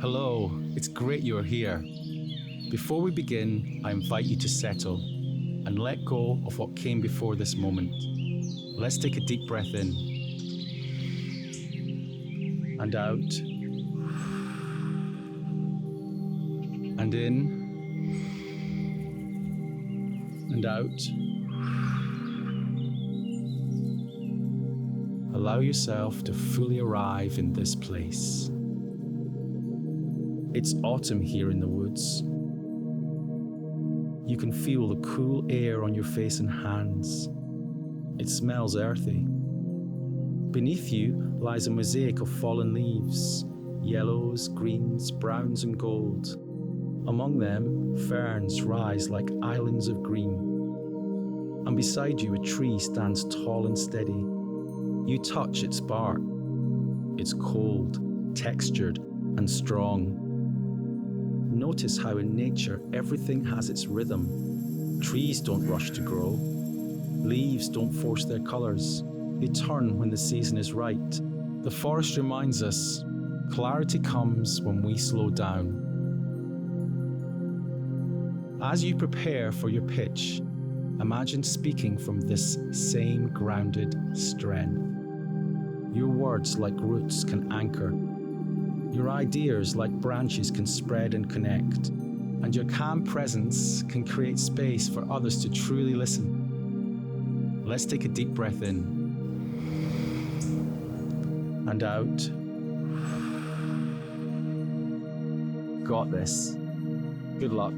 Hello, it's great you're here. Before we begin, I invite you to settle and let go of what came before this moment. Let's take a deep breath in and out, and in and out. Allow yourself to fully arrive in this place. It's autumn here in the woods. You can feel the cool air on your face and hands. It smells earthy. Beneath you lies a mosaic of fallen leaves, yellows, greens, browns and gold. Among them, ferns rise like islands of green. And beside you, a tree stands tall and steady. You touch its bark. It's cold, textured and strong. Notice how in nature everything has its rhythm. Trees don't rush to grow. Leaves don't force their colours. They turn when the season is right. The forest reminds us, clarity comes when we slow down. As you prepare for your pitch, imagine speaking from this same grounded strength. Your words like roots can anchor. Your ideas like branches can spread and connect, and your calm presence can create space for others to truly listen. Let's take a deep breath in and out. Got this. Good luck.